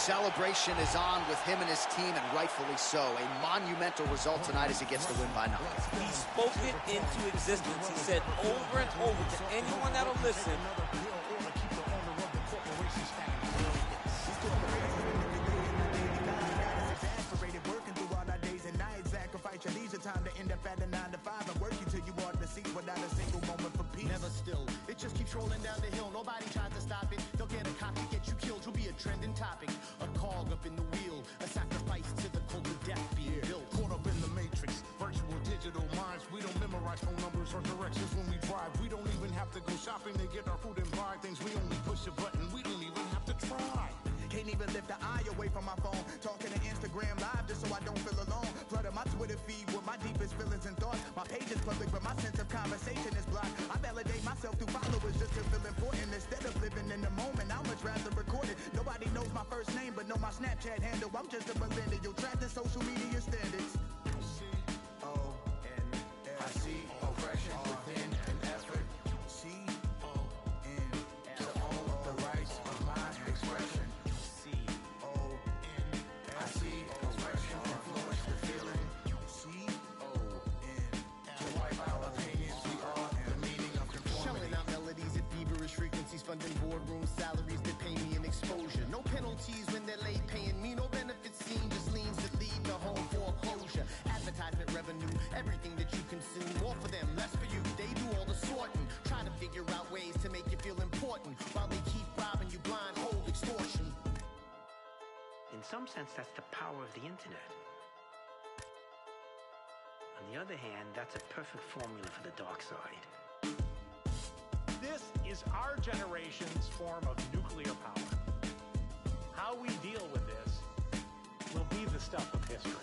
celebration is on with him and his team, and rightfully so. A monumental result tonight as he gets the win by knockout. He spoke it into existence. He said over and over to anyone that'll listen, time to end up at a 9 to 5 and work you till you want the seat without a single moment for peace. Never still, it just keeps rolling down the hill. Nobody tries to stop it. They'll get a copy, get you killed. You'll be a trending topic, a cog up in the wheel, a sacrifice to the cult of death being built. Caught up in the matrix, virtual digital minds. We don't memorize phone numbers or directions when we drive. We don't even have to go shopping to get our food and buy things. We only push a button. We don't even have to try. Can't even lift the eye away from my phone. Talking to Instagram live just so I don't feel alone. Flooding my Twitter feed with my deepest feelings and thoughts. My page is public, but my sense of conversation is blocked. I validate myself through followers just to feel important. Instead of living in the moment, I'd much rather record it. Nobody knows my first name, but know my Snapchat handle. I'm just a millennial trapped in social media standards. I see oppression within an effort. C-O-N to own the rights of my expression. I see oppression influence the feeling. C-O-N to wipe out opinions. We are the meaning of conformity. Shelling out melodies at feverish frequencies, funding boardroom salaries that pay me an exposure. No penalties when they're late paying me. No benefits seen, just liens that lead to home foreclosure. Advertisement revenue, everything that you consume. More for them, less for you. They do all the sorting. Try to figure out ways to make you feel important while they keep robbing you blind, hold extortion. In some sense, that's the power of the internet. On the other hand, that's a perfect formula for the dark side. This is our generation's form of nuclear power. How we deal with this will be the stuff of history.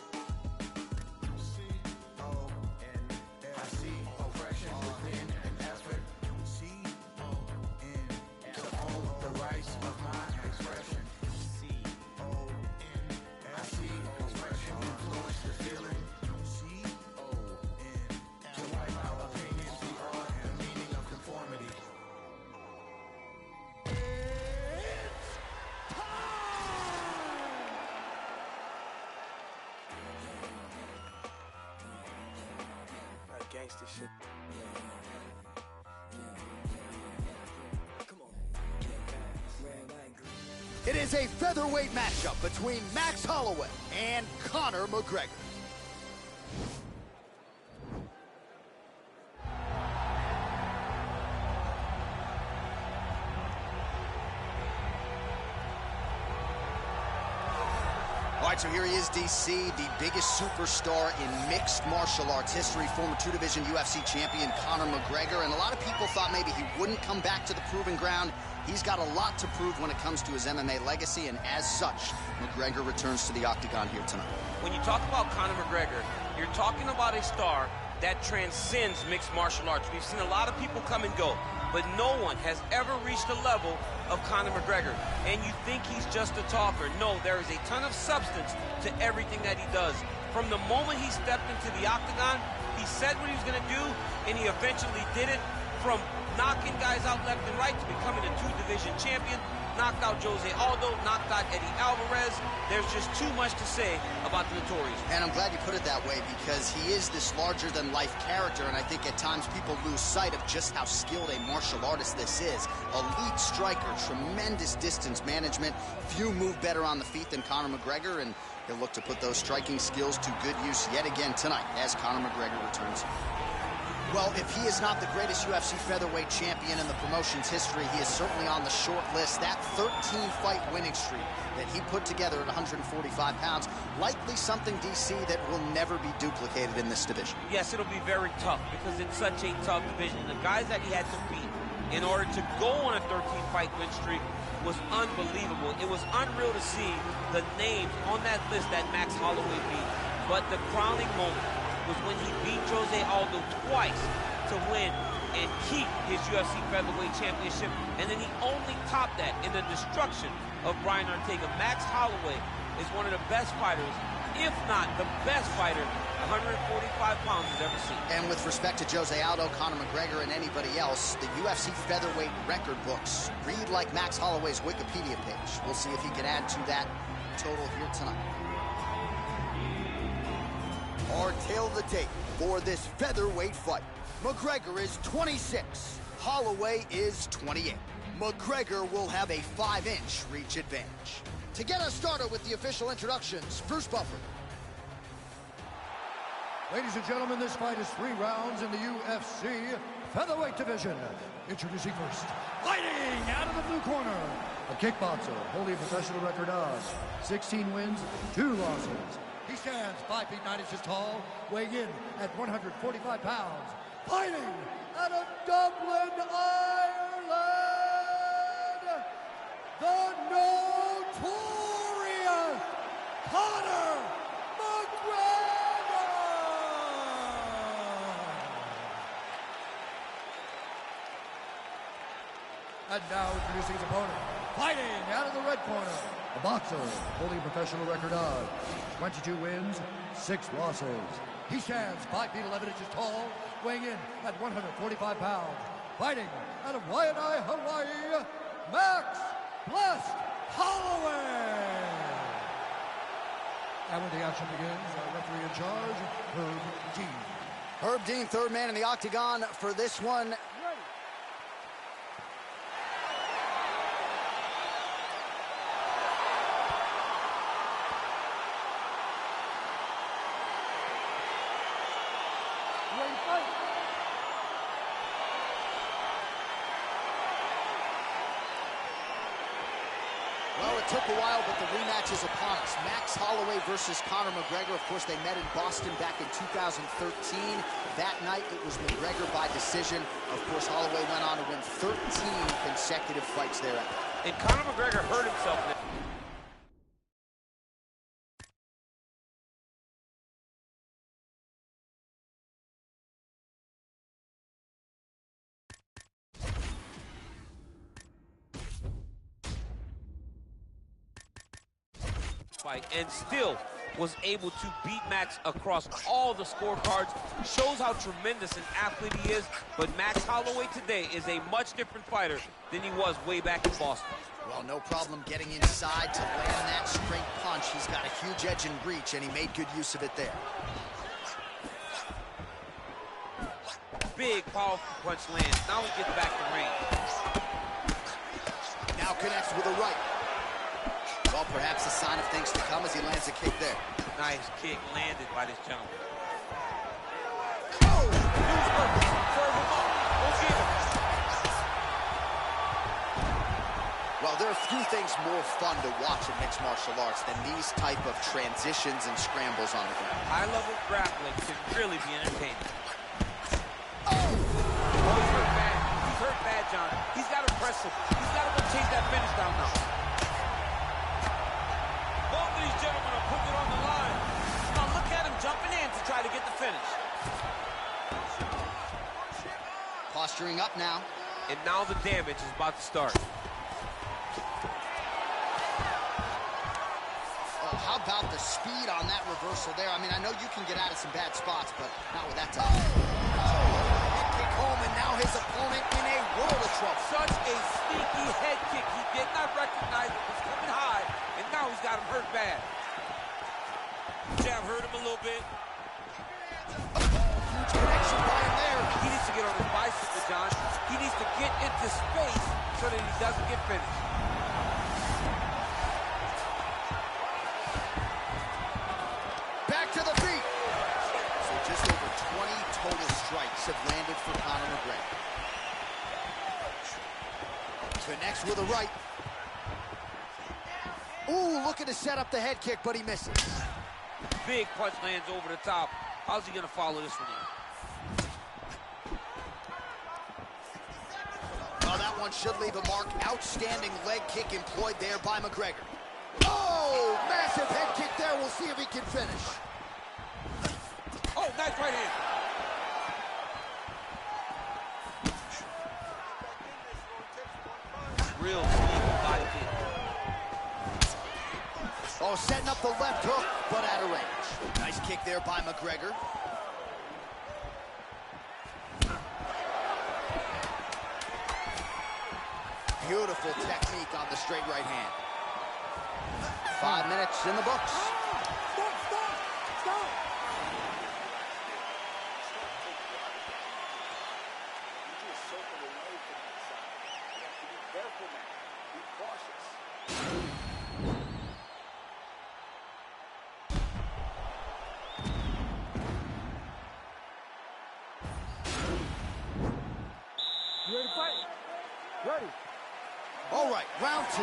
C-O-N I see oppression within an effort. C-O-N to own the rights of my expression. I see expression influence the feeling. C-O-N to wipe out opinions. We are the meaning of conformity. that gangster shit. Come on. It is a featherweight matchup between Max Holloway and Conor McGregor. All right, so here he is, DC, the biggest superstar in mixed martial arts history, former two-division UFC champion Conor McGregor, and a lot of people thought maybe he wouldn't come back to the proving ground. He's got a lot to prove when it comes to his MMA legacy, and as such, McGregor returns to the octagon here tonight. When you talk about Conor McGregor, you're talking about a star that transcends mixed martial arts. We've seen a lot of people come and go, but no one has ever reached the level of Conor McGregor. And you think he's just a talker. No, there is a ton of substance to everything that he does. From the moment he stepped into the octagon, he said what he was going to do, and he eventually did it. From knocking guys out left and right to becoming a two-division champion, knocked out Jose Aldo, knocked out Eddie Alvarez. There's just too much to say about the Notorious. And I'm glad you put it that way, because he is this larger-than-life character, and I think at times people lose sight of just how skilled a martial artist this is. Elite striker, tremendous distance management. Few move better on the feet than Conor McGregor, and he'll look to put those striking skills to good use yet again tonight as Conor McGregor returns. Well, if he is not the greatest UFC featherweight champion in the promotion's history, he is certainly on the short list. That 13-fight winning streak that he put together at 145 pounds, likely something, DC, that will never be duplicated in this division. Yes, it'll be very tough because it's such a tough division. The guys that he had to beat in order to go on a 13-fight win streak was unbelievable. It was unreal to see the names on that list that Max Holloway beat. But the crowning moment was when he beat Jose Aldo twice to win and keep his UFC featherweight championship, and then he only topped that in the destruction of Brian Ortega. Max Holloway is one of the best fighters, if not the best fighter 145 pounds has ever seen. And with respect to Jose Aldo, Conor McGregor, and anybody else, the UFC featherweight record books read like Max Holloway's Wikipedia page. We'll see if he can add to that total here tonight. Our tail of the tape for this featherweight fight. McGregor is 26. Holloway is 28. McGregor will have a 5-inch reach advantage. To get us started with the official introductions, Bruce Buffer. Ladies and gentlemen, this fight is 3 rounds in the UFC featherweight division. Introducing first, fighting out of the blue corner, a kickboxer, holding a professional record of 16 wins, 2 losses. He stands 5 feet 9 inches tall, weighing in at 145 pounds. Fighting out of Dublin, Ireland, the notorious Conor McGregor! And now introducing his opponent, fighting out of the red corner, a boxer holding a professional record of 22 wins, 6 losses. He stands 5 feet 11 inches tall, weighing in at 145 pounds. Fighting out of Waianae, Hawaii, Max Blessed Holloway. And when the action begins, our referee in charge, Herb Dean. Herb Dean, third man in the octagon for this one. Well, it took a while, but the rematch is upon us. Max Holloway versus Conor McGregor. Of course, they met in Boston back in 2013. That night, it was McGregor by decision. Of course, Holloway went on to win 13 consecutive fights thereafter. And Conor McGregor hurt himself. Fight and still was able to beat Max across all the scorecards. Shows how tremendous an athlete he is, but Max Holloway today is a much different fighter than he was way back in Boston. Well, no problem getting inside to land that straight punch. He's got a huge edge and reach, and he made good use of it there. Big, powerful punch lands. Now he gets back to range. Now connects with a right. Well, perhaps a sign of things to come as he lands a kick there. Nice kick landed by this gentleman. Oh! Use purpose. Serve him up. Go get him. Well, there are few things more fun to watch in mixed martial arts than these type of transitions and scrambles on the ground. High-level grappling can really be entertaining. Oh! Oh, he's hurt bad. He's hurt bad, John. He's got to press him. He's got to go chase that finish down now. Both of these gentlemen are putting it on the line. Now look at him jumping in to try to get the finish. Posturing up now. And now the damage is about to start. Oh, how about the speed on that reversal there? I mean, I know you can get out of some bad spots, but not with that time. Head kick home, and now his opponent in a world of trouble. Such a sneaky head kick. He did not recognize it was coming high, and now he's got him hurt bad. Jab hurt him a little bit. Huge connection by him there. He needs to get on his bicycle, John. He needs to get into space so that he doesn't get finished. Back to the feet. So just over 20 total strikes have landed for Conor McGregor. Connects with a right. Ooh, looking to set up the head kick, but he misses. Big punch lands over the top. How's he going to follow this one in? Oh, that one should leave a mark. Outstanding leg kick employed there by McGregor. Oh, massive head kick there. We'll see if he can finish. Oh, nice right hand. Real sneaky body kick. Oh, setting up the left hook, but out of range. Nice kick there by McGregor. Beautiful technique on the straight right hand. 5 minutes in the books. Stop! You ready to fight? Ready. All right, round 2.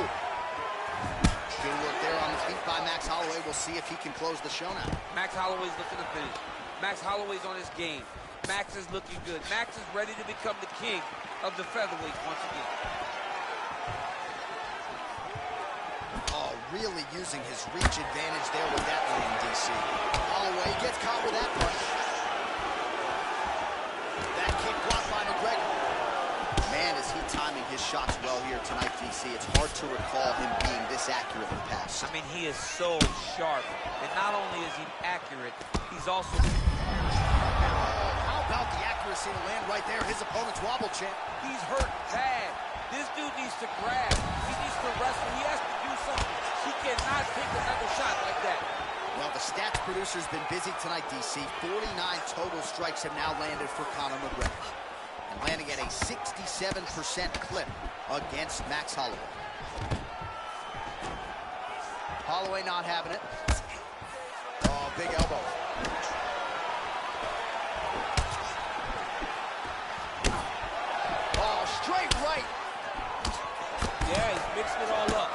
Good work there on the feet by Max Holloway. We'll see if he can close the show now. Max Holloway's looking to finish. Max Holloway's on his game. Max is looking good. Max is ready to become the king of the featherweights once again. Oh, really using his reach advantage there with that land, DC. Holloway gets caught with that punch. That kick blocked by McGregor. Man, is he timing his shots well here tonight, DC. It's hard to recall him being this accurate in the past. I mean, he is so sharp. And not only is he accurate, he's also... How about the accuracy to land right there? His opponent's wobble, champ. He's hurt bad. This dude needs to grab. He needs to wrestle. He has to do something. He cannot take another shot like that. Well, the stats producer's been busy tonight, DC. 49 total strikes have now landed for Conor McGregor. And landing at a 67% clip against Max Holloway. Holloway not having it. Oh, big elbow. Oh, straight right. Yeah, he's mixing it all up.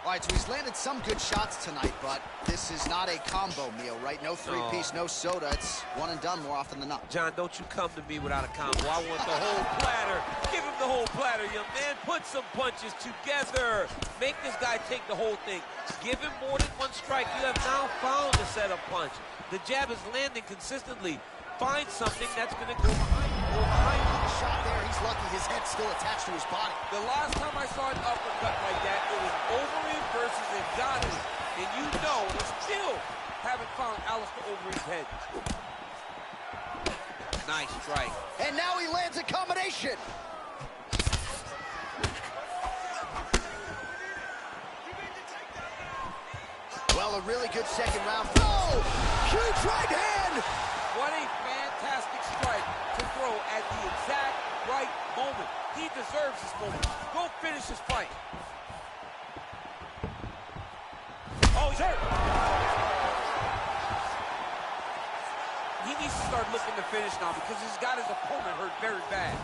All right, so he's landed some good shots tonight, but this is not a combo meal, right? No three-piece, no soda. It's one and done more often than not. John, don't you come to me without a combo. I want the whole platter. Give him the whole platter, young man. Put some punches together. Make this guy take the whole thing. Give him more than one strike. You have now found a setup punch. The jab is landing consistently. Find something that's going to go behind you. Go behind you. The shot there, he's lucky his head's still attached to his body. The last time I saw an uppercut like that, it was Overeem versus Ngannou. And you know, we still haven't found Alistair Overeem's head. Nice strike. And now he lands a combination. Well, a really good second round. Oh, huge right hand. What a fantastic strike to throw at the exact right moment. He deserves this moment. Go finish his fight. Oh, he's hurt. He needs to start looking to finish now because he's got his opponent hurt very bad.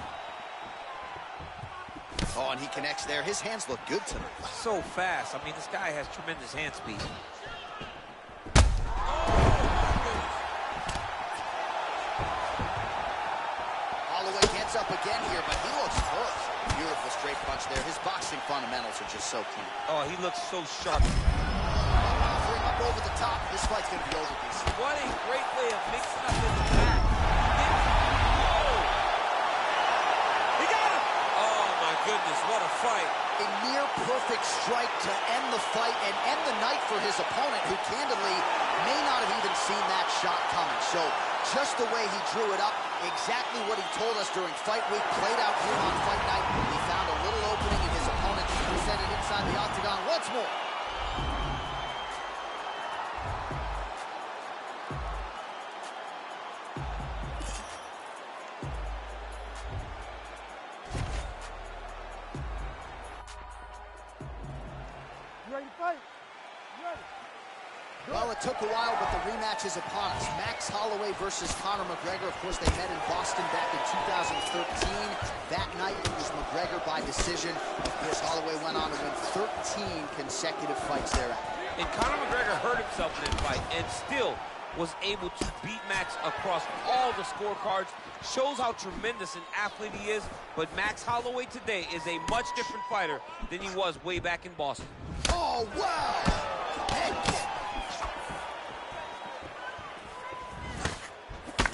Oh, and he connects there. His hands look good tonight. So fast. I mean, this guy has tremendous hand speed. Holloway gets up again here, but he looks hurt. Beautiful straight punch there. His boxing fundamentals are just so clean. Oh, he looks so sharp. Offering up over the top. This fight's going to be over, DC. What a great way of mixing up in the back. He got him! Oh, my goodness, what a fight. A near perfect strike to end the fight and end the night for his opponent, who candidly may not have even seen that shot coming. So just the way he drew it up, exactly what he told us during fight week, played out here on fight night. He found a little opening in his opponent, who sent it inside the octagon once more. You ready to fight? You ready? Well, it took a while, but the rematch is upon us. Max Holloway versus Conor McGregor. Of course, they met in Boston back in 2013. That night, it was McGregor by decision. Of course, Holloway went on to win 13 consecutive fights thereafter. And Conor McGregor hurt himself in that fight and still was able to beat Max across all the scorecards. Shows how tremendous an athlete he is. But Max Holloway today is a much different fighter than he was way back in Boston. Oh, wow! Head kick.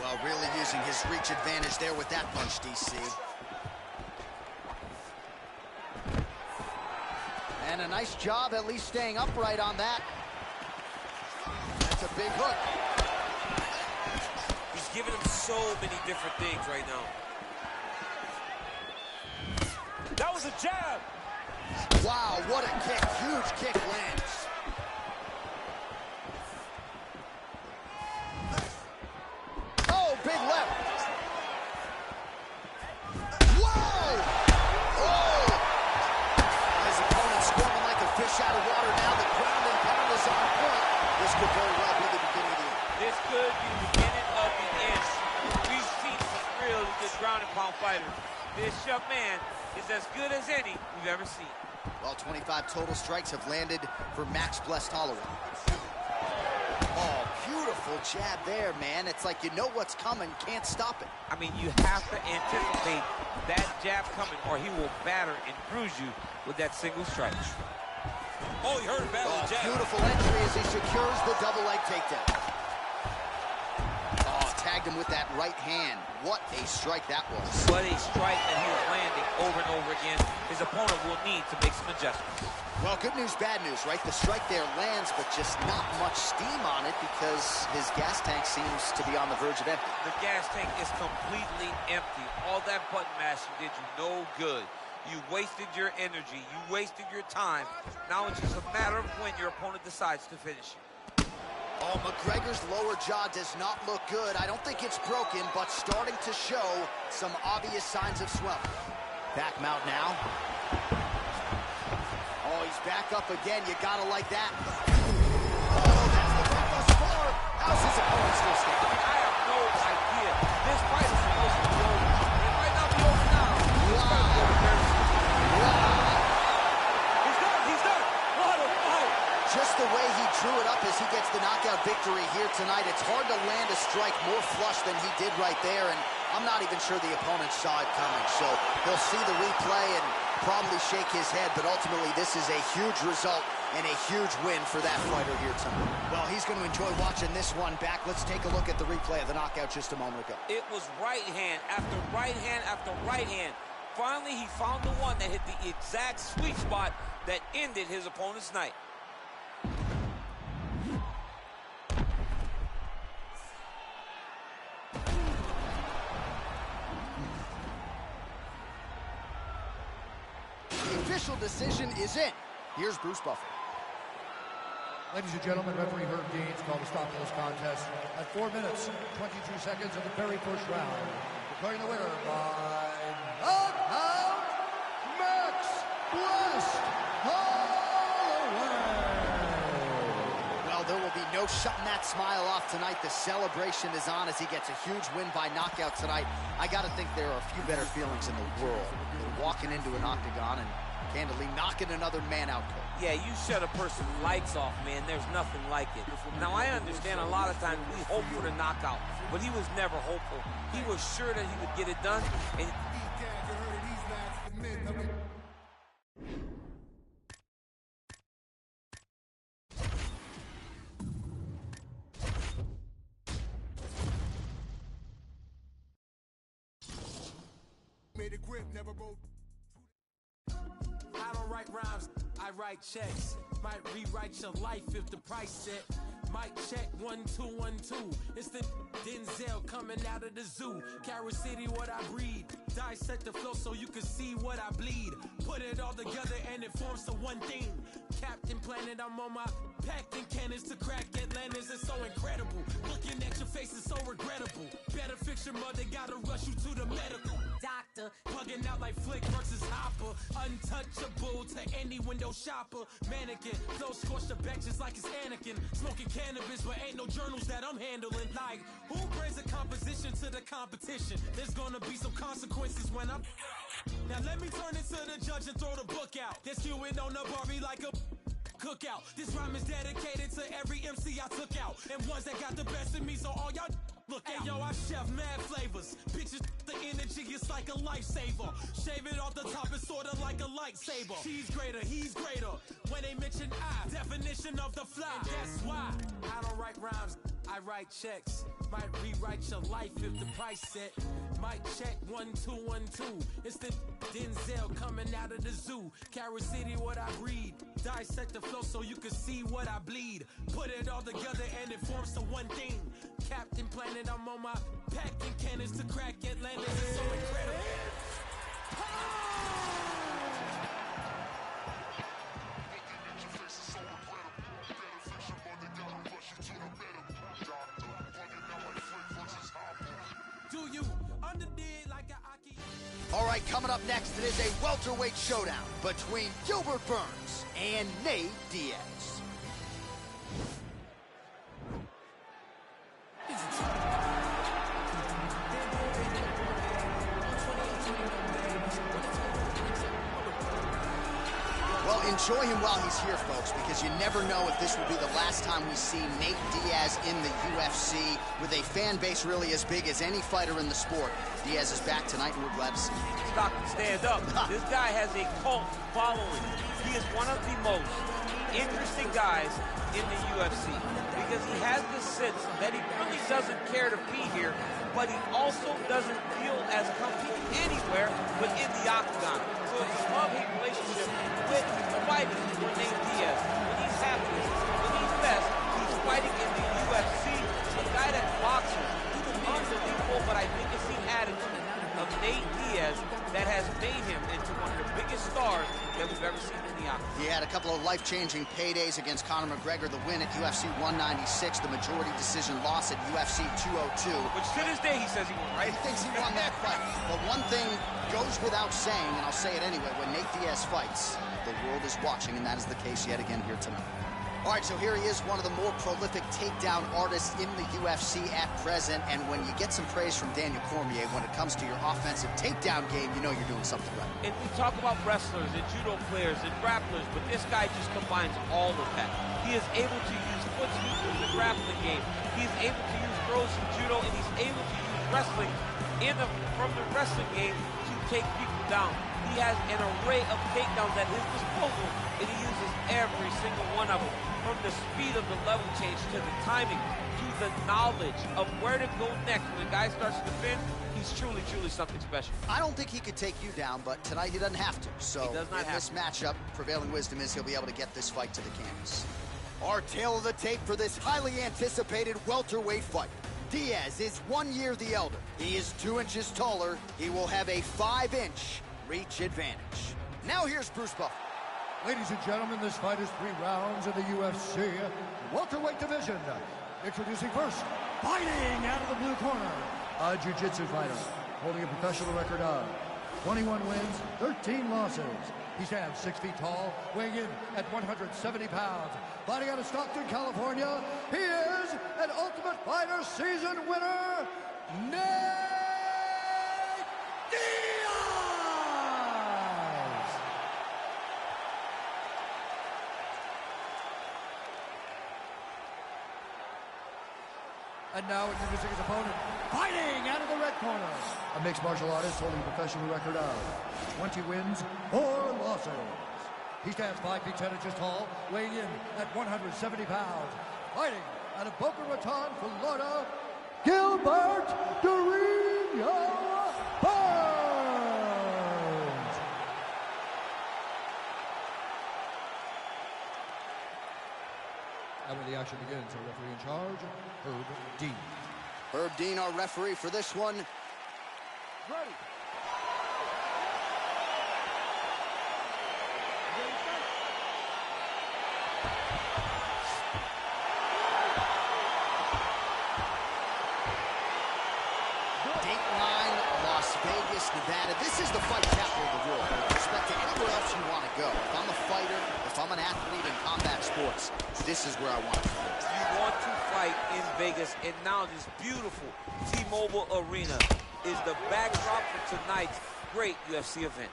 Well, really using his reach advantage there with that punch, DC. And a nice job at least staying upright on that. That's a big hook. He's giving him so many different things right now. That was a jab. Wow, what a kick. Huge kick lands. Oh, big left. Whoa! Oh! His opponent squirming like a fish out of water now. The ground and pound is on point. This could very well be the beginning of the end. This could be the beginning of the end. We've seen some really good ground and pound fighters. This young man is as good as any we've ever seen. Well, 25 total strikes have landed for Max Blessed Holloway. Oh, beautiful jab there, man. It's like you know what's coming, can't stop it. I mean, you have to anticipate that jab coming or he will batter and bruise you with that single strike. Oh, he heard a battle jab. Beautiful entry as he secures the double leg takedown. Oh, tagged him with that right hand. What a strike that was. What a strike that he was landing over and over again. His opponent will need to make some adjustments. Well, good news, bad news, right? The strike there lands, but just not much steam on it because his gas tank seems to be on the verge of empty. The gas tank is completely empty. All that button mashing did you no good. You wasted your energy. You wasted your time. Now it's just a matter of when your opponent decides to finish you. Oh, McGregor's lower jaw does not look good. I don't think it's broken, but starting to show some obvious signs of swelling. Back mount now. Oh, he's back up again. You gotta like that. Oh, that's the fight thus far. How's his opponent still standing? I have no idea. This fight is supposed to be over. It might not be over now. This fight is over very soon. He's done. What a fight. Just the way he drew it up as he gets the knockout victory here tonight. It's hard to land a strike more flush than he did right there, and I'm not even sure the opponent saw it coming. So he'll see the replay and probably shake his head, but ultimately this is a huge result and a huge win for that fighter here tonight. Well, he's going to enjoy watching this one back. Let's take a look at the replay of the knockout just a moment ago. It was right hand after right hand after right hand. Finally, he found the one that hit the exact sweet spot that ended his opponent's night. The official decision is in. Here's Bruce Buffer. Ladies and gentlemen, referee Herb Dean's called a stop to this contest at 4 minutes, 22 seconds of the very first round. Declaring the winner by knockout, Max Blessed Holloway. Well, there will be no shutting that smile off tonight. The celebration is on as he gets a huge win by knockout tonight. I got to think there are a few better feelings in the world than walking into an octagon and candidly knocking another man out cold. Yeah, you shut a person's lights off, man. There's nothing like it. Now, I understand a lot of times we hope for the knockout, but he was never hopeful. He was sure that he would get it done. And Made a grip, never broke. I don't write rhymes, I write checks. Might rewrite your life if the price set. Might check 1 2 1 2. It's the Denzel coming out of the zoo. Carol City, what I breed. Dissect the flow so you can see what I bleed. Put it all together and it forms to one thing. Captain Planet, I'm on my packing cannons to crack Atlantis. It's so incredible. Looking at your face is so regrettable. Better fix your mother, gotta rush you to the medical doctor. Bugging out like Flick versus Hopper. Untouchable to any window shopper. Mannequin, flow scorched the back just like it's Anakin. Smoking cannabis, but ain't no journals that I'm handling. Like, who brings a composition to the competition? There's gonna be some consequences when I'm... Now let me turn it to the judge and throw the book out. They're skewing on the Barbie like a cookout. This rhyme is dedicated to every MC I took out. And ones that got the best of me, so all y'all look out. Hey, yo, I chef mad flavors. Bitches, the energy is like a lifesaver. Shave it off the top, it's sorta like a lightsaber. She's greater, he's greater. When they mention I, definition of the fly. And that's why I don't write rhymes, I write checks. Might rewrite your life if the price set. Might check 1 2 1 2. It's the Denzel coming out of the zoo. Carol City, what I breed. Dissect the flow so you can see what I bleed. Put it all together and it forms to one thing. Captain Planet, I'm on my packing cannons to crack Atlantis. It's so incredible. you. Underdid like a Aki. All right, coming up next, it is a welterweight showdown between Gilbert Burns and Nate Diaz. Well, enjoy him while he's here, folks, because you never know if this will be the last time we see Nate Diaz in the UFC with a fan base really as big as any fighter in the sport. Diaz is back tonight, and we're glad to see him. Stop and stand up. This guy has a cult following. He is one of the most interesting guys in the UFC because he has the sense that he really doesn't care to be here, but he also doesn't feel as comfortable anywhere but in the octagon. So it's a love-hate relationship with fighting for Nate Diaz. When he's happiest, when he's best, he's fighting in the UFC. A guy that boxes, unbelievable, but I think it's the attitude of Nate Diaz that has made him into one of the biggest stars that we've ever seen in the octagon. He had a couple of life-changing paydays against Conor McGregor, the win at UFC 196, the majority decision loss at UFC 202. Which to this day he says he won, right? He thinks he won that fight. But one thing goes without saying, and I'll say it anyway, when Nate Diaz fights, the world is watching, and that is the case yet again here tonight. All right, so here he is, one of the more prolific takedown artists in the UFC at present, and when you get some praise from Daniel Cormier when it comes to your offensive takedown game, you know you're doing something right. And we talk about wrestlers and judo players and grapplers, but this guy just combines all of that. He is able to use foot sweeps in the grappling game. He's able to use throws in judo, and he's able to use wrestling from the wrestling game to take people down. He has an array of takedowns at his disposal, and he uses every single one of them. From the speed of the level change to the timing to the knowledge of where to go next. When a guy starts to defend, he's truly, truly something special. I don't think he could take you down, but tonight he doesn't have to. So he does not in this matchup, prevailing wisdom is he'll be able to get this fight to the canvas. Our tale of the tape for this highly anticipated welterweight fight. Diaz is 1 year the elder. He is 2 inches taller. He will have a 5-inch reach advantage. Now here's Bruce Buffer. Ladies and gentlemen, this fight is 3 rounds in the UFC welterweight division. Introducing first, fighting out of the blue corner, a jiu-jitsu fighter holding a professional record of 21 wins, 13 losses. He stands 6 feet tall, weighing in at 170 pounds. Fighting out of Stockton, California, he is an Ultimate Fighter season winner, Nate Diaz! And now introducing his opponent, fighting out of the red corner, a mixed martial artist holding a professional record of 20 wins, 4 losses. He stands 5 feet 10 inches tall, weighing in at 170 pounds. Fighting out of Boca Raton, Florida, Gilbert Burns. And when the action begins, our referee in charge, Herb Dean. Herb Dean, our referee for this one. Ready. Dateline, Las Vegas, Nevada. This is the fight capital of the world. With respect to anywhere else you want to go. If I'm a fighter, if I'm an athlete in combat sports, this is where I want to fight. You want to fight in Vegas, and now this beautiful T-Mobile Arena is the backdrop for tonight's great UFC event.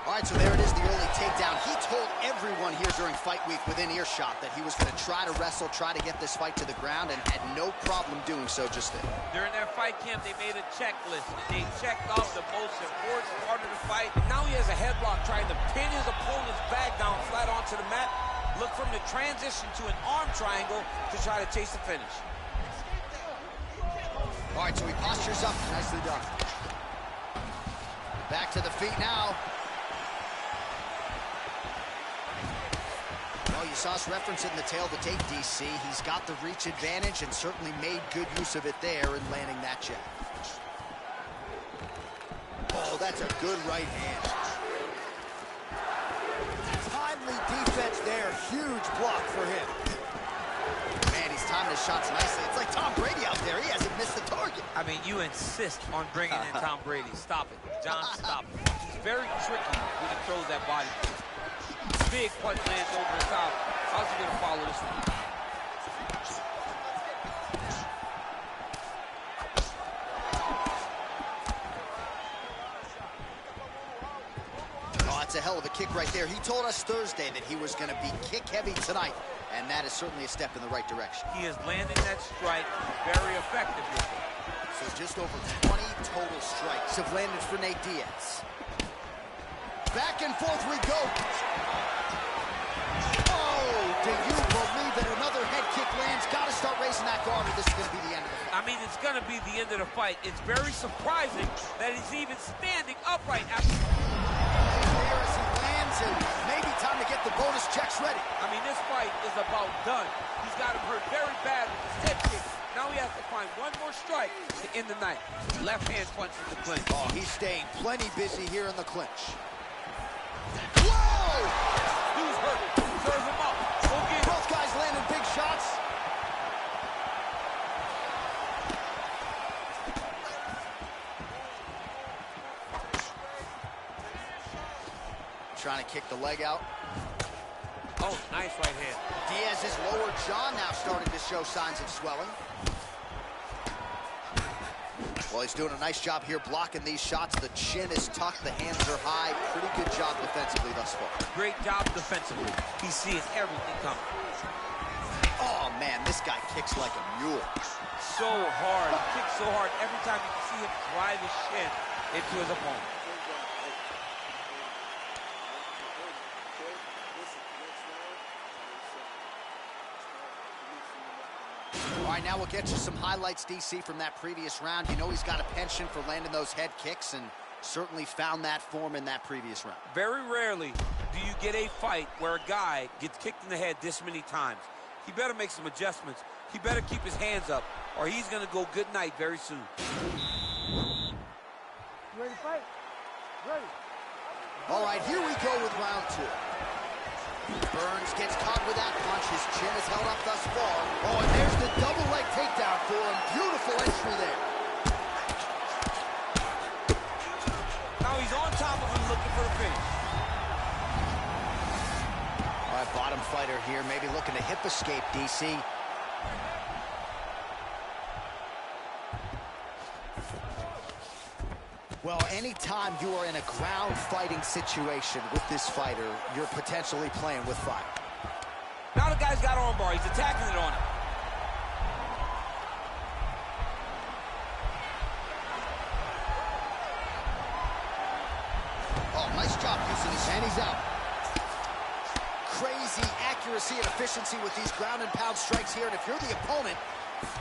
All right, so there it is, the early takedown. He told everyone here during fight week within earshot that he was going to try to wrestle, try to get this fight to the ground, and had no problem doing so just then. During their fight camp, they made a checklist. They checked off the most important part of the fight. And now he has a headlock trying to pin his opponent's back down flat onto the mat. Look from the transition to an arm triangle to try to chase the finish. All right, so he postures up. Nicely done. Back to the feet now. Well, you saw us reference it in the tail of the tape, DC. He's got the reach advantage and certainly made good use of it there in landing that jab. Oh, that's a good right hand. Timely defense there. Huge block for him. Man, he's timing his shots nicely. It's like Tom Brady out there. He hasn't missed the target. I mean, you insist on bringing in Tom Brady. Stop it. John, stop it. He's very tricky when he throws that body. Big punch lands over the top. How's he going to follow this one? Oh, that's a hell of a kick right there. He told us Thursday that he was going to be kick-heavy tonight, and that is certainly a step in the right direction. He is landing that strike very effectively. So just over 20 total strikes have landed for Nate Diaz. Back and forth we go. Oh, do you believe that another head kick lands? Got to start raising that guard, or this is going to be the end of the fight. I mean, it's going to be the end of the fight. It's very surprising that he's even standing upright after. There as he lands, and maybe time to get the bonus checks ready. I mean, this fight is about done. He's got him hurt very bad with his head kick. Now he has to find one more strike to end the night. Left hand punch in the clinch. Oh, he's staying plenty busy here in the clinch. Whoa! Dude's hurt. Serve him up. Go get him. Both guys landing big shots. Trying to kick the leg out. Oh, nice right hand. Diaz's lower jaw now starting to show signs of swelling. Well, he's doing a nice job here blocking these shots. The chin is tucked, the hands are high. Pretty good job defensively thus far. Great job defensively. He's seeing everything coming. Oh, man, this guy kicks like a mule. So hard. He kicks so hard. Every time you can see him drive his shin into his opponent. All right, now we'll get you some highlights, DC, from that previous round. You know he's got a penchant for landing those head kicks, and certainly found that form in that previous round. Very rarely do you get a fight where a guy gets kicked in the head this many times. He better make some adjustments. He better keep his hands up, or he's going to go good night very soon. Ready to fight? Ready. All right, here we go with round two. Burns gets caught with that punch. His chin is held up thus far. Oh, and there's the double leg takedown for him. Beautiful entry there. Now he's on top of him looking for the finish. All right, bottom fighter here, maybe looking to hip escape, DC. Well, anytime you are in a ground fighting situation with this fighter, you're potentially playing with fire. Now the guy's got armbar. He's attacking it on him. Oh, nice job using his hand. He's out. Crazy accuracy and efficiency with these ground and pound strikes here. And if you're the opponent,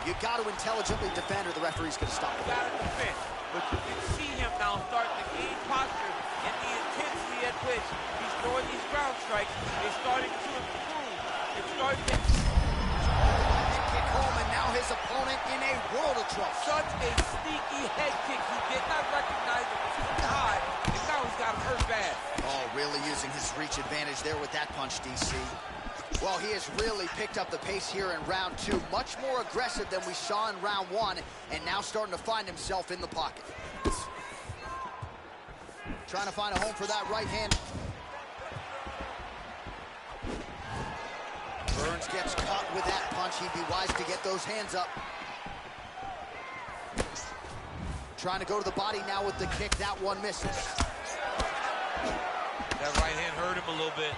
you got to intelligently defend, or the referee's going to stop it. You got to defend. But you can see him now starting to gain posture and the intensity at which he's throwing these ground strikes is starting to improve. It's starting to kick home, and now his opponent in a world of trouble. Such a sneaky head kick. He did not recognize it was too high, and now he's got him hurt bad. Oh, really using his reach advantage there with that punch, DC. Well, he has really picked up the pace here in round two. Much more aggressive than we saw in round one, and now starting to find himself in the pocket. Trying to find a home for that right hand. Burns gets caught with that punch. He'd be wise to get those hands up. Trying to go to the body now with the kick. That one misses. That right hand hurt him a little bit.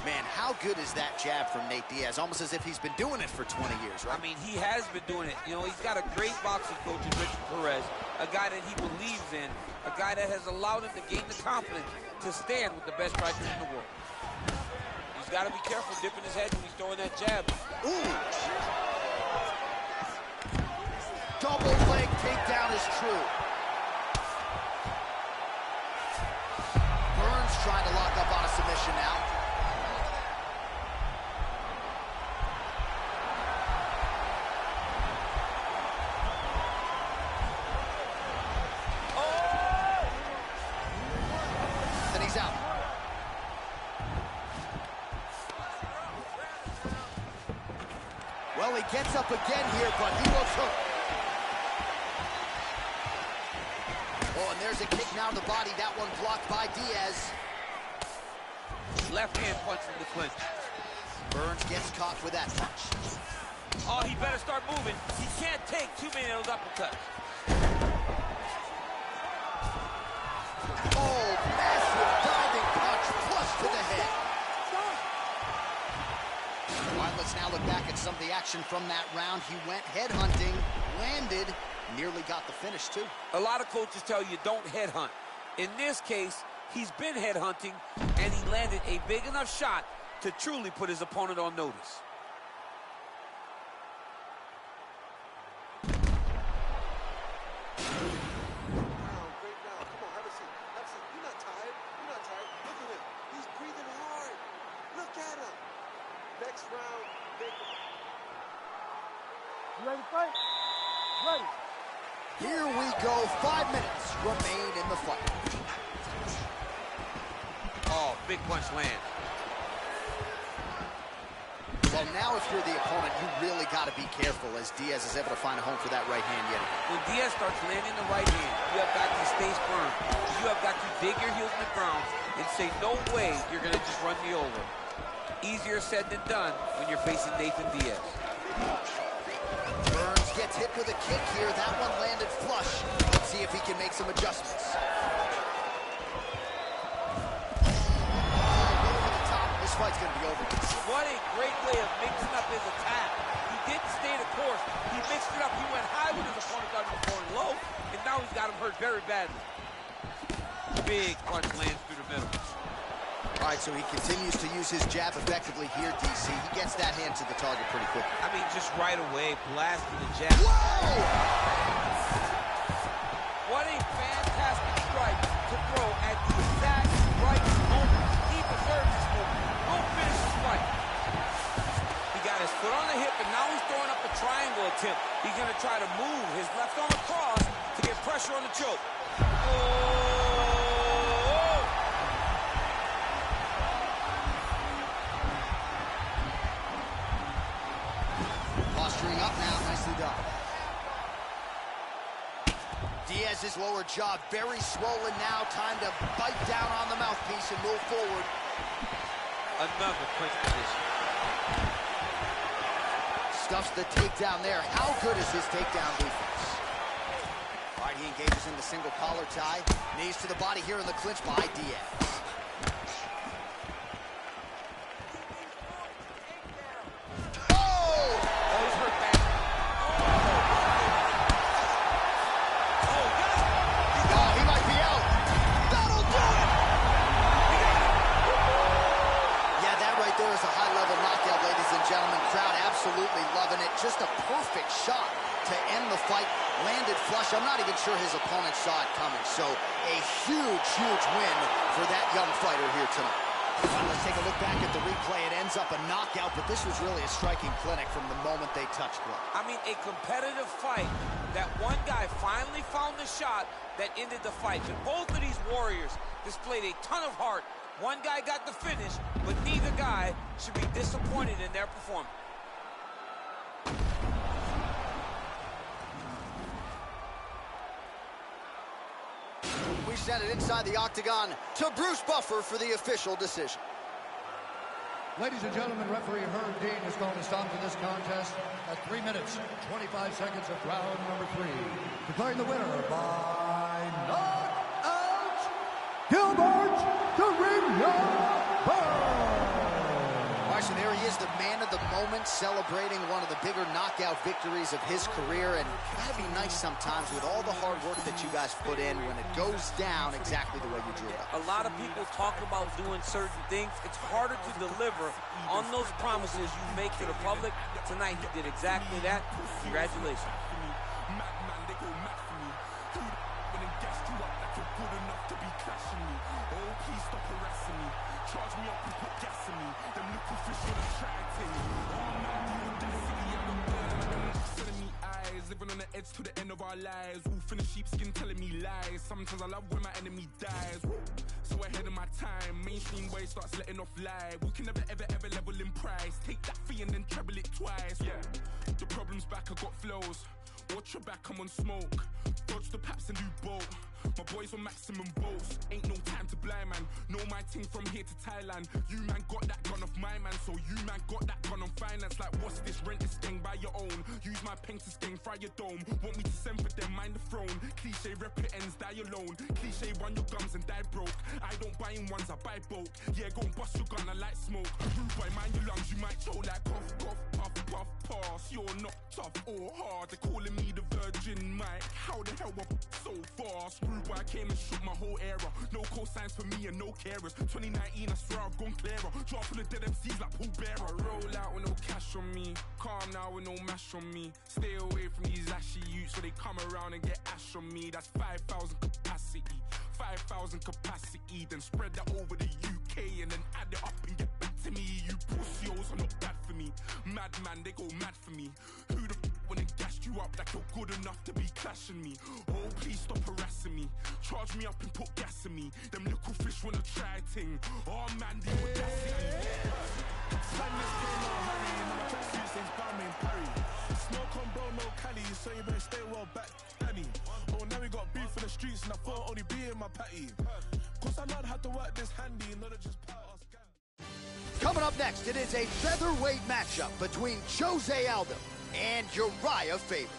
Man, how good is that jab from Nate Diaz? Almost as if he's been doing it for 20 years, right? I mean, he has been doing it. You know, he's got a great boxing coach in Richard Perez, a guy that he believes in, a guy that has allowed him to gain the confidence to stand with the best strikers in the world. He's got to be careful dipping his head when he's throwing that jab. Ooh! Double leg takedown is true. Burns trying to lock up on a submission now. Well, Well, he gets up again here, but he looks hooked. Oh, and there's a kick now to the body. That one blocked by Diaz. Left hand punch in the clinch. Burns gets caught with that punch. Oh, he better start moving. He can't take too many of those uppercuts. Oh, massive diving punch, flush to the head. All right, let's now look back at some of the action from that round. He went headhunting, landed, nearly got the finish, too. A lot of coaches tell you don't headhunt. In this case, he's been headhunting, and he landed a big enough shot to truly put his opponent on notice. Next round, you ready to fight? Ready. Here we go. 5 minutes remain in the fight. Oh, big punch land. Well, now if you're the opponent, you really got to be careful as Diaz is able to find a home for that right hand yet again. When Diaz starts landing the right hand, you have got to stay firm. You have got to dig your heels in the ground and say, no way you're going to just run me over. Easier said than done when you're facing Nathan Diaz. Burns gets hit with a kick here. That one landed flush. Let's see if he can make some adjustments. Over the top. This fight's going to be over. What a great way of mixing up his attack. He didn't stay the course. He mixed it up. He went high with his opponent, got him going low, and now he's got him hurt very badly. Big punch lands through the middle. All right, so he continues to use his jab effectively here, DC. He gets that hand to the target pretty quickly. I mean, just right away, blasting the jab. Whoa! What a fantastic strike to throw at the exact right moment. He deserves this moment. Don't finish this fight. He got his foot on the hip, and now he's throwing up a triangle attempt. He's going to try to move his left arm across to get pressure on the choke. Oh! Posturing up now, nicely done. Diaz's lower jaw very swollen now. Time to bite down on the mouthpiece and move forward. Another clinch position. Stuffs the takedown there. How good is his takedown defense? All right, he engages in the single collar tie. Knees to the body here in the clinch by Diaz. Absolutely loving it. Just a perfect shot to end the fight. Landed flush. I'm not even sure his opponent saw it coming. So a huge, huge win for that young fighter here tonight. Let's take a look back at the replay. It ends up a knockout, but this was really a striking clinic from the moment they touched blood. I mean, a competitive fight. That one guy finally found the shot that ended the fight. But both of these warriors displayed a ton of heart. One guy got the finish, but neither guy should be disappointed in their performance. We send it inside the octagon to Bruce Buffer for the official decision. Ladies and gentlemen, referee Herb Dean has called a stop to this contest at 3 minutes, 25 seconds of round number 3. Declaring the winner by knockout, Gilbert Burns. All right, so there he is, the man of the moment, celebrating one of the bigger knockout victories of his career. And it's gotta be nice sometimes with all the hard work that you guys put in when it goes down exactly the way you drew it up. A lot of people talk about doing certain things. It's harder to deliver on those promises you make to the public. Tonight, he did exactly that. Congratulations. Charge me up and put gas in me. Them little fish wanna try to take me. Oh man, the audacity, I look good. Telling me I eyes, living on the edge to the end of our lives. Wolf in the sheepskin telling me lies. Sometimes I love when my enemy dies. Woo. So ahead of my time, mainstream way starts letting off live. We can never ever ever level in price. Take that fee and then treble it twice. Yeah, the problem's back, I got flows. Watch your back, I'm on smoke. Dodge the paps and do bolt. My boys on maximum volts. Ain't no time to blind man. Know my ting from here to Thailand. You man got that gun off my man, so you man got that gun on finance. Like what's this? Rent this thing by your own. Use my pen to sting, fry your dome. Want me to send for them, mind the throne. Cliche rep it ends, die alone. Cliche run your gums and die broke. I don't buy in ones, I buy bulk. Yeah, go and bust your gun, I like smoke. Rude boy, mind your lungs, you might choke like cough, cough, puff, puff, pass. You're not tough or hard. They're calling me the Virgin Mike. How the hell I'm so fast? Rude boy, I came and shook my whole era. No cosigns for me and no carers. 2019, I swear I've gone clearer. Drop full of dead MCs like Paul Bearer. I roll out with no cash on me. Calm now with no mash on me. Stay away from these ashy youths so they come around and get ash on me. That's 5,000 capacity. 5,000 capacity. Then spread that over the UK and then add it up and get back to me. You pussios are not bad for me. Madman, they go mad for me. Who the when they gassed you up like you're good enough to be clashing me? Oh, please stop harassing me. Charge me up and put gas in me. Them little fish wanna try ting. Oh man, the audacity. Sadness came no hurry, and my tracksuit says Balmain Perry. Smoke on bro, no Cali, so you better stay well back, Danny. Oh, now we got beef in the streets, and I thought only be in my patty. Cause I learned how to work this handy, not to just power us. Coming up next, it is a featherweight matchup between Jose Aldo and Uriah Faber.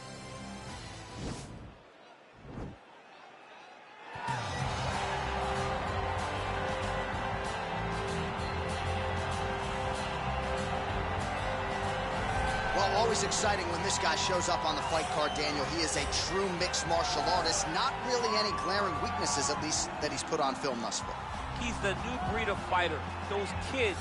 Well, always exciting when this guy shows up on the fight card, Daniel. He is a true mixed martial artist. Not really any glaring weaknesses, at least, that he's put on film thus far. He's the new breed of fighter. Those kids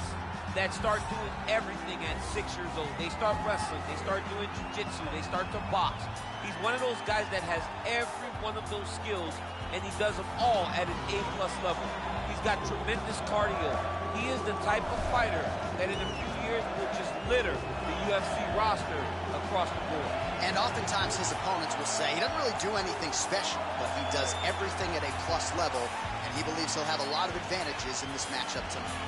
that start doing everything at 6 years old. They start wrestling, they start doing jiu-jitsu, they start to box. He's one of those guys that has every one of those skills, and he does them all at an A+ level. He's got tremendous cardio. He is the type of fighter that in a few years will just litter the UFC roster across the board. And oftentimes his opponents will say he doesn't really do anything special, but he does everything at a plus level, and he believes he'll have a lot of advantages in this matchup tonight.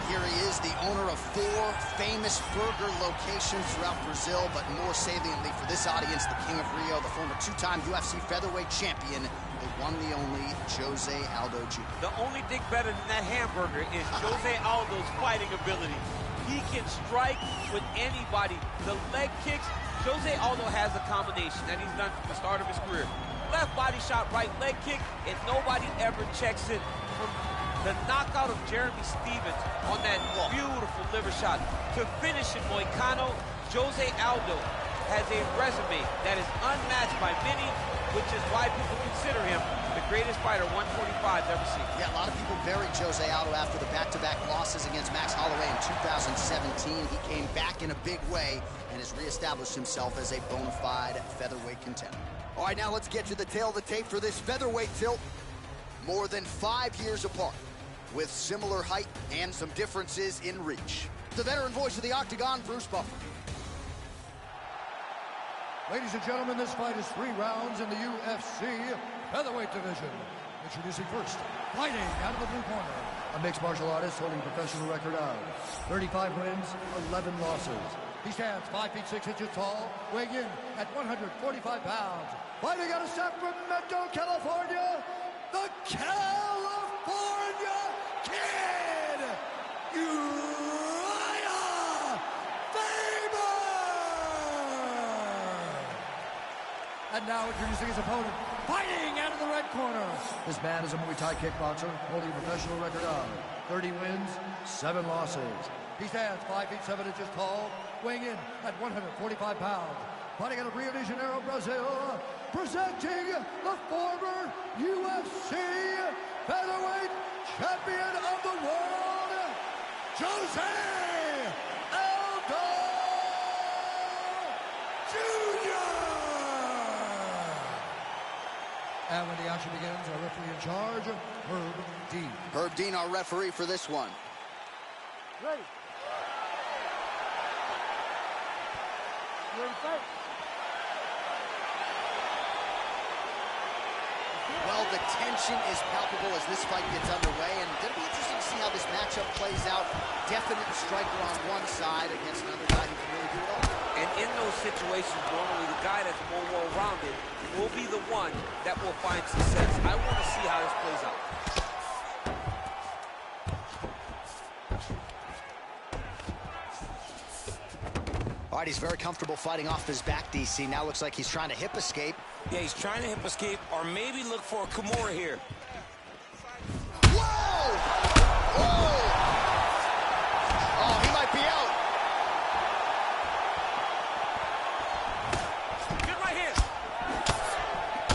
Here he is, the owner of 4 famous burger locations throughout Brazil, but more saliently for this audience, the King of Rio, the former 2-time UFC featherweight champion, the one, the only, Jose Aldo Jr. The only thing better than that hamburger is Jose Aldo's fighting ability. He can strike with anybody. The leg kicks, Jose Aldo has a combination that he's done from the start of his career. Left body shot, right leg kick, and nobody ever checks it. From the knockout of Jeremy Stevens on that beautiful liver shot to finish in Moicano, Jose Aldo has a resume that is unmatched by many, which is why people consider him the greatest fighter 145's ever seen. Yeah, a lot of people buried Jose Aldo after the back-to-back losses against Max Holloway in 2017. He came back in a big way and has reestablished himself as a bona fide featherweight contender. All right, now let's get to the tail of the tape for this featherweight tilt. More than 5 years apart, with similar height and some differences in reach. The veteran voice of the Octagon, Bruce Buffer. Ladies and gentlemen, this fight is 3 rounds in the UFC featherweight division. Introducing first, fighting out of the blue corner, a mixed martial artist holding a professional record of 35 wins, 11 losses. He stands 5 feet 6 inches tall, weighing in at 145 pounds. Fighting out of Sacramento, California, the California Kid, Uriah Faber! And now introducing his opponent, fighting out of the red corner. This man is a Muay Thai kickboxer, holding a professional record of 30 wins, 7 losses. He stands 5 feet 7 inches tall, weighing in at 145 pounds. Fighting out of Rio de Janeiro, Brazil, presenting the former UFC featherweight champion of the world, Jose Aldo Jr. And when the action begins, our referee in charge, Herb Dean. Herb Dean, our referee for this one. Ready. You ready to fight? Well, the tension is palpable as this fight gets underway, and it's going to be interesting to see how this matchup plays out. Definite striker on one side against another guy who can really do it all. And in those situations, normally the guy that's more well-rounded will be the one that will find success. I want to see how this plays out. All right, he's very comfortable fighting off his back, DC. Now looks like he's trying to hip escape. Yeah, he's trying to hip escape or maybe look for a Kimura here. Whoa! Whoa! Oh, he might be out. Good right hand.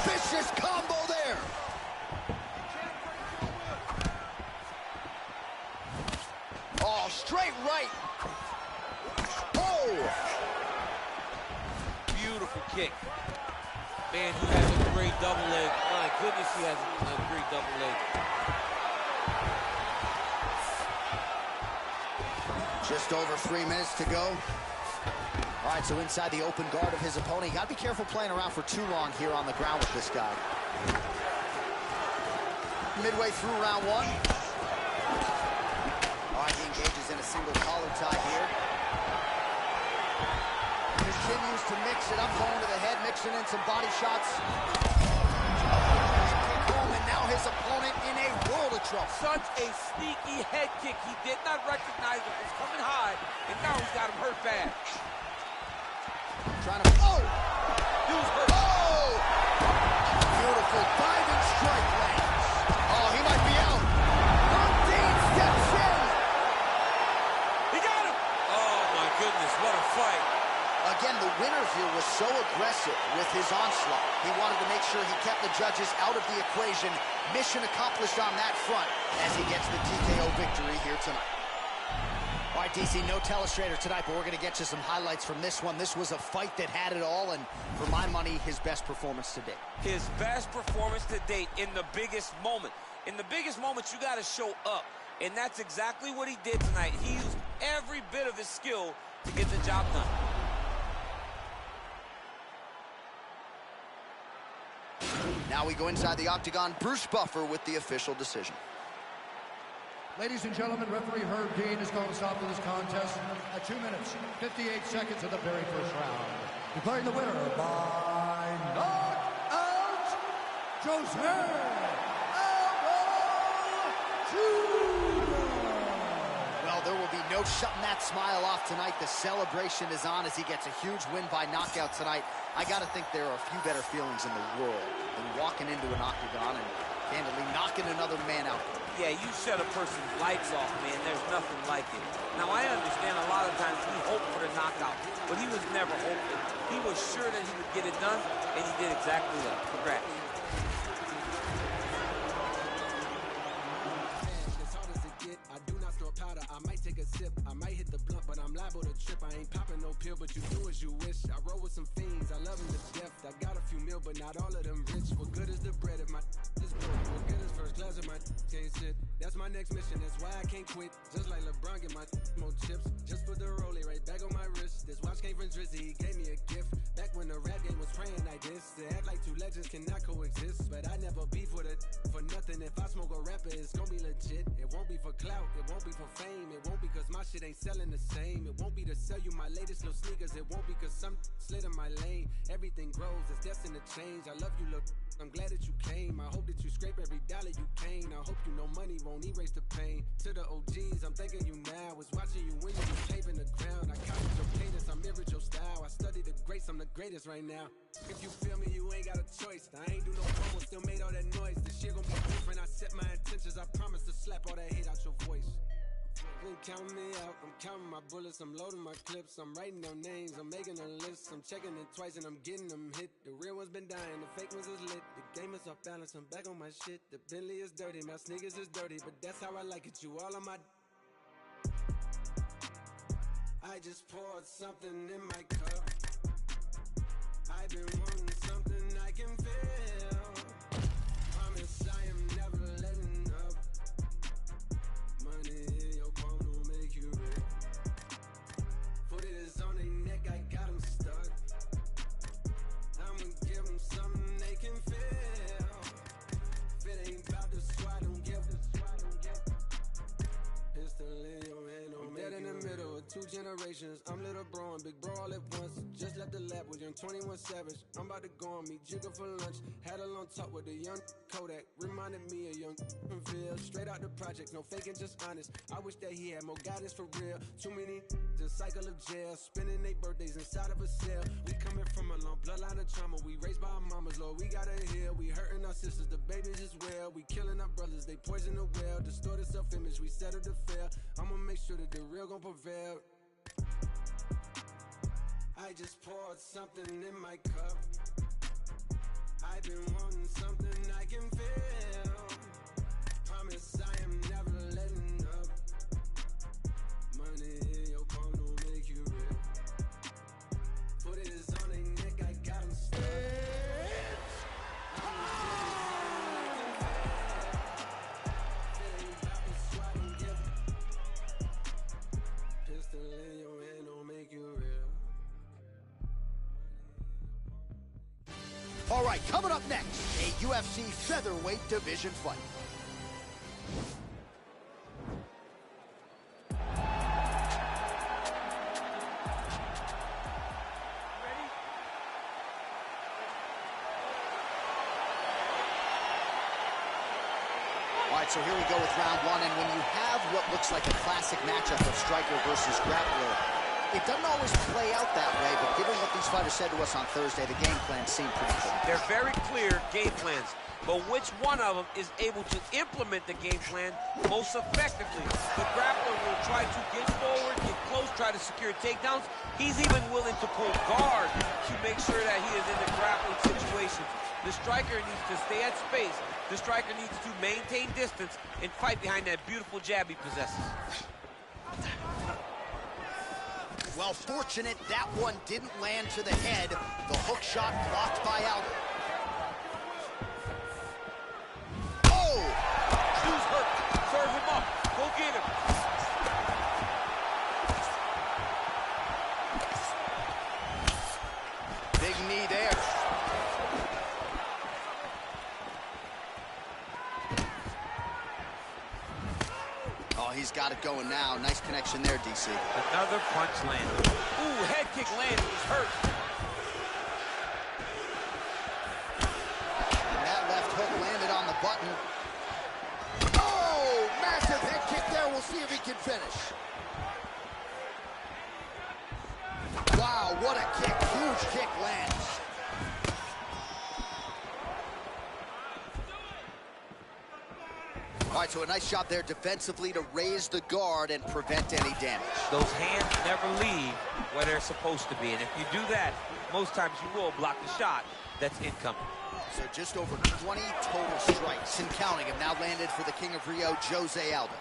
Vicious combo there. Oh, straight right. Oh! Beautiful kick. Man, he has a great double leg. My goodness, he has a great double leg. Just over 3 minutes to go. All right, so inside the open guard of his opponent. You got to be careful playing around for too long here on the ground with this guy. Midway through round one. All right, he engages in a single collar tie here. Continues to mix it up, going to the head, mixing in some body shots. Kick home, and now his opponent in a world of trouble. Such a sneaky head kick. He did not recognize it was coming high, and now he's got him hurt bad. Trying to, oh! He was hurt. Oh! Beautiful diving strike lands. Oh, he might be out. Herb Dean steps in. He got him. Oh, my goodness, what a fight. Again, the winner here was so aggressive with his onslaught. He wanted to make sure he kept the judges out of the equation. Mission accomplished on that front as he gets the TKO victory here tonight. All right, DC, no telestrator tonight, but we're going to get you some highlights from this one. This was a fight that had it all, and for my money, his best performance to date. His best performance to date in the biggest moment. In the biggest moments, you got to show up, and that's exactly what he did tonight. He used every bit of his skill to get the job done. Now we go inside the octagon. Bruce Buffer with the official decision. Ladies and gentlemen, referee Herb Dean is going to stop to this contest at 2 minutes, 58 seconds of the very first round. Declaring the winner by knockout, Jose Well, there will be no shutting that smile off tonight. The celebration is on as he gets a huge win by knockout tonight. I got to think there are a few better feelings in the world than walking into an octagon and candidly knocking another man out. Yeah, you set a person's lights off, man. There's nothing like it. Now, I understand a lot of times we hope for the knockout, but he was never hoping. He was sure that he would get it done, and he did exactly that. Congrats. As hard as it get, I do not snort powder. I might take a sip, I might hit the blunt, but I'm liable to trip. I ain't popping no pill, but you do as you wish. I roll with some fiends, I love them to death. I got a few mil, but not all of them rich. What good is the bread if my is broke? What good is first class if my can't sit? That's my next mission, that's why I can't quit. Just like LeBron, get my more chips. Just put the rollie right back on my wrist. This watch came from Drizzy, he gave me a gift. Back when the rap game was praying like this. To act like two legends cannot coexist. But I never beef with it for nothing. If I smoke a rapper, it's gonna be legit. It won't be for clout, it won't be for fame. It won't be cause my shit ain't selling the same. It won't be to sell you my latest little sneakers. It won't be cause some slid in my lane. Everything grows, it's destined to change. I love you, look, I'm glad that you came. I hope that you scrape every dollar you came. I hope you know money won't erase the pain. To the OGs, I'm thanking you now. Was watching you when you was paving the ground. I copied your cadence, I mirrored your style. I studied the greats, I'm the greatest right now. If you feel me, you ain't got a choice. I ain't do no promo, still made all that noise. This shit gon' be different, I set my intentions. I promise to slap all that hate out your voice. Ain't counting me out, I'm counting my bullets, I'm loading my clips, I'm writing down names, I'm making a list, I'm checking it twice and I'm getting them hit. The real ones been dying, the fake ones is lit. The game is off balance, I'm back on my shit. The Bentley is dirty, my sneakers is dirty, but that's how I like it, you all on my... I just poured something in my cup. I've been wanting something I can feel. generations. I'm little bro and big bro all at once. Just left the lab with young 21 Savage. I'm about to go on me jigger for lunch. Had a long talk with a young Kodak. Reminded me of young Ville. Straight out the project, no faking, just honest. I wish that he had more guidance for real. Too many the cycle of jail. Spending their birthdays inside of a cell. We coming from a long bloodline of trauma. We raised by our mamas, Lord, we gotta heal. We hurting our sisters, the babies as well. We killing our brothers, they poison the well. Distorted self-image, we settle to fail. I'ma make sure that the real gon' prevail. I just poured something in my cup. I've been wanting something I can feel. Promise I am never letting up. Money in your palm don't make you real. Put it on their neck, I got them stuck. Pistol in your hand don't make you real. All right, coming up next, a UFC featherweight division fight. All right, so here we go with round one, and when you have what looks like a classic matchup of striker versus grappler, it doesn't always play out that way, but given what these fighters said to us on Thursday, the game plans seem pretty clear. They're very clear game plans, but which one of them is able to implement the game plan most effectively? The grappler will try to get forward, get close, try to secure takedowns. He's even willing to pull guard to make sure that he is in the grappling situation. The striker needs to stay at space. The striker needs to maintain distance and fight behind that beautiful jab he possesses. Well, fortunate that one didn't land to the head. The hook shot blocked by Aldo. Oh! Stu's hurt. Serve him up. Go get him. Big knee there. Oh, he's got it going now. Nice connection there, DC. Another punch landed. Ooh, head kick landed. He's hurt. And that left hook landed on the button. Oh, massive head kick there. We'll see if he can finish. Wow, what a kick. Huge kick lands. All right, so a nice job there defensively to raise the guard and prevent any damage. Those hands never leave where they're supposed to be, and if you do that, most times you will block the shot that's incoming. So just over 20 total strikes and counting have now landed for the King of Rio, Jose Aldo.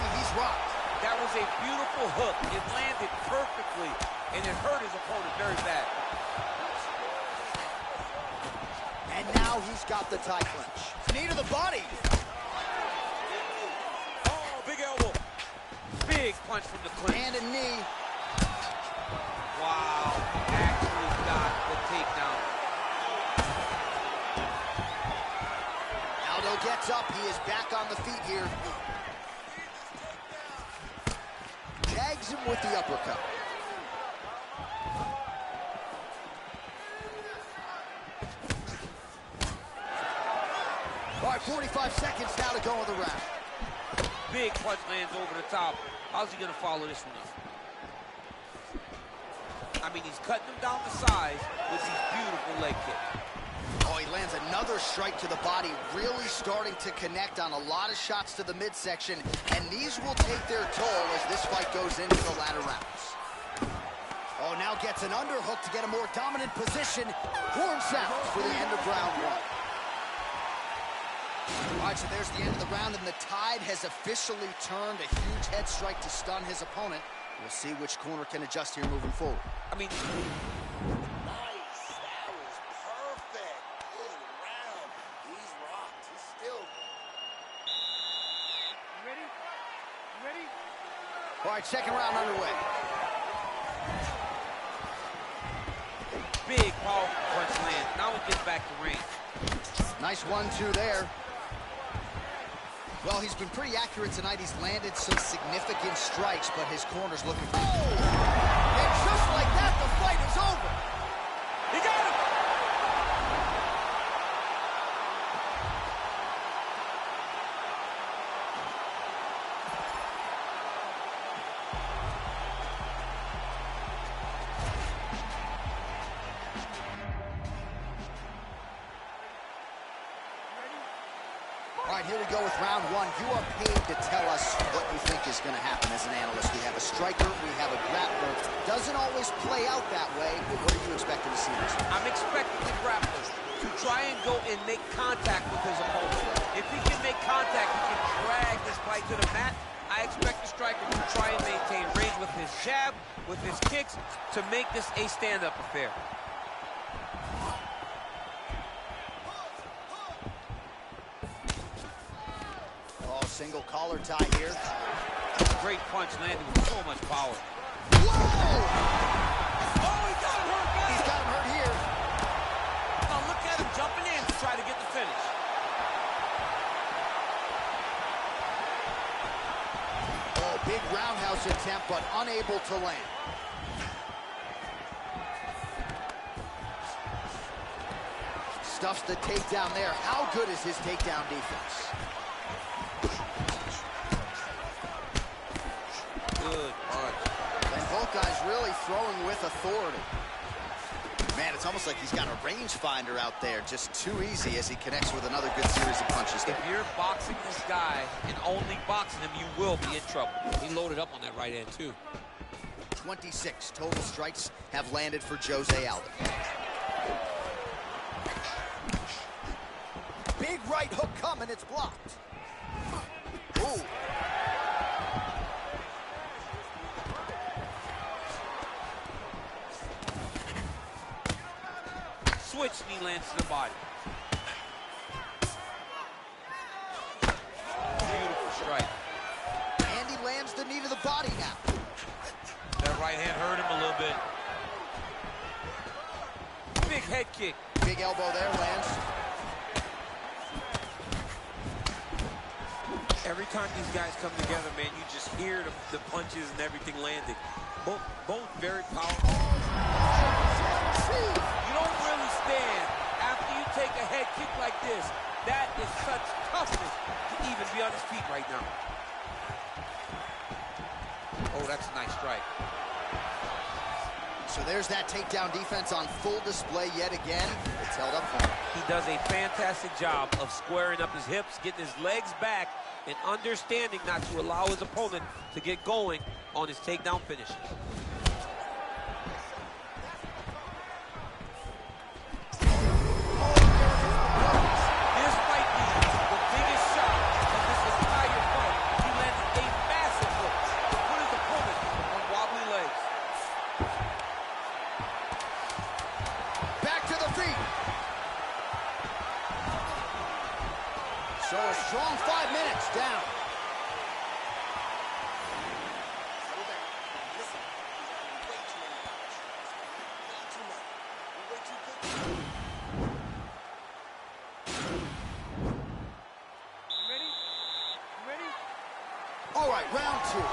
He's rocked. That was a beautiful hook. It landed perfectly, and it hurt his opponent very bad. And now he's got the tie clinch. Knee to the body. Oh, big elbow. Big punch from the clinch. And a knee. Wow, actually got the takedown. Aldo gets up. He is back on the feet here. Jags him with the uppercut. All right, 45 seconds now to go in the round. Big punch lands over the top. How's he going to follow this one up? I mean, he's cutting him down the sides with these beautiful leg kicks. Oh, he lands another strike to the body, really starting to connect on a lot of shots to the midsection, and these will take their toll as this fight goes into the latter rounds. Oh, now gets an underhook to get a more dominant position. Horn sounds for the end of round one. All right, so there's the end of the round, and the tide has officially turned. A huge head strike to stun his opponent. We'll see which corner can adjust here moving forward. I mean, nice. That was perfect. Good round. He's rocked. He's still. You ready? You ready? All right, second round underway. big, powerful punch land. Now we get back to range. Nice 1-2 there. Well, he's been pretty accurate tonight. He's landed some significant strikes, but his corner's looking for... And just like that, the fight is over. He got him! All right, here we go with round one. You are paid to tell us what you think is going to happen as an analyst. We have a striker, we have a grappler. Doesn't always play out that way, but what are you expecting to see this? I'm expecting the grappler to try and go and make contact with his opponent. If he can make contact, he can drag this fight to the mat. I expect the striker to try and maintain range with his jab, with his kicks, to make this a stand-up affair. Single collar tie here. Great punch landing with so much power. Whoa! Oh, he got him hurt bad. He's got him hurt here. Now look at him jumping in to try to get the finish. Oh, big roundhouse attempt, but unable to land. Stuffs the takedown there. How good is his takedown defense? Good punch. And both guys really throwing with authority. Man, it's almost like he's got a rangefinder out there. Just too easy as he connects with another good series of punches there. If you're boxing this guy and only boxing him, you will be in trouble. He loaded up on that right hand, too. 26 total strikes have landed for Jose Aldo. Big right hook coming, it's blocked. Ooh. Switch knee lands to the body. Beautiful strike. And he lands the knee to the body now. That right hand hurt him a little bit. Big head kick. Big elbow there lands. Every time these guys come together, man, you just hear the punches and everything landing. Both very powerful. You don't really stand after you take a head kick like this. That is such toughness to even be on his feet right now. Oh, that's a nice strike. So there's that takedown defense on full display yet again. It's held up for him. He does a fantastic job of squaring up his hips, getting his legs back, and understanding not to allow his opponent to get going on his takedown finishes. This might be the biggest shot of this entire fight. He landed a massive hook to put his opponent on wobbly legs. Back to the feet. So a strong 5 minutes down. All right, round two.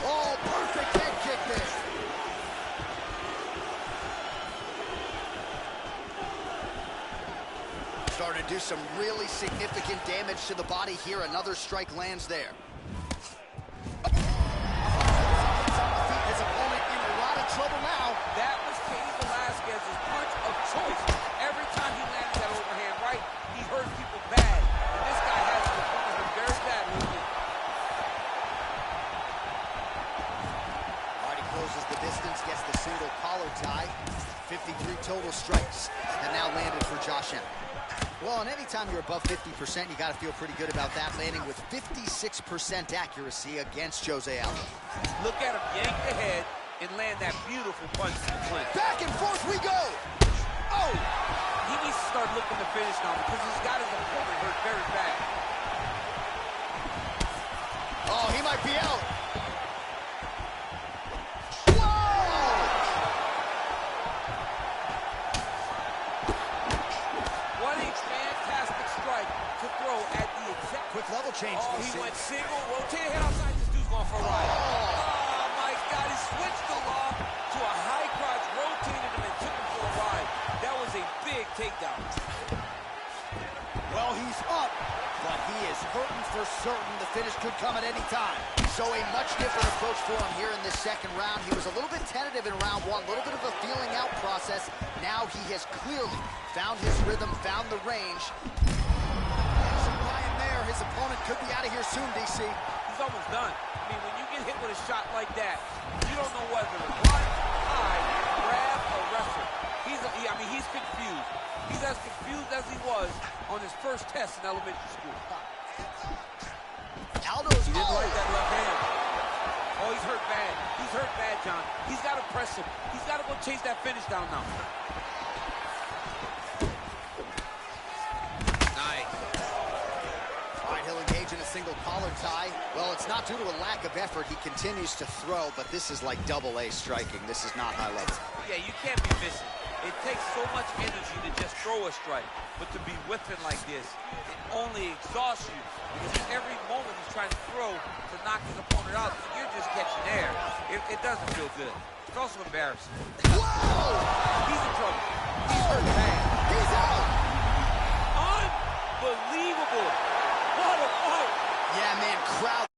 Oh, perfect head kick there. Starting to do some really significant damage to the body here. Another strike lands there. His opponent in a lot of trouble now. That was Cain Velasquez's punch of choice. Every time he landed that overhand right, he hurt people bad. And this guy has his opponent hurt very bad. Already closes the distance, gets the single collar tie. 53 total strikes have now landed for Josh Emmett. Well, and anytime you're above 50%, you got to feel pretty good about that, landing with 56% accuracy against Jose Aldo. Look at him yank the head and land that beautiful punch to the clinch. Back and forth we go! Oh! He needs to start looking to finish now because he's got his opponent hurt very bad. Oh, he might be out. What a fantastic strike to throw at the change. Oh, he went single, rotated head outside. This dude's going for a ride. Oh, my God. He switched the lob to a high crotch, rotated him, and took him for a ride. That was a big takedown. Well, he's up, but he is hurting for certain. The finish could come at any time. So a much different approach for him here in this second round. He was a little bit tentative in round one, a little bit of a feeling out process. Now he has clearly found his rhythm, found the range. Some Ryan there, his opponent could be out of here soon, DC. He's almost done. I mean, when you get hit with a shot like that, you don't know whether to run, hide, grab, or wrestle. He's confused. He's as confused as he was on his first test in elementary school. Aldo's He didn't like that left hand. Oh, he's hurt bad. He's hurt bad, John. He's got to press him. He's got to go chase that finish down now. Nice. All right, he'll engage in a single collar tie. Well, it's not due to a lack of effort. He continues to throw, but this is like double-A striking. This is not high level. Yeah, you can't be missing. It takes so much energy to just throw a strike, but to be whipping like this, it only exhausts you. Because every moment he's trying to throw to knock his opponent out, you're just catching air. It doesn't feel good. It's also embarrassing. Whoa! He's in trouble. He's hurt bad. He's out! Unbelievable. What a fight. Yeah, man, crowd.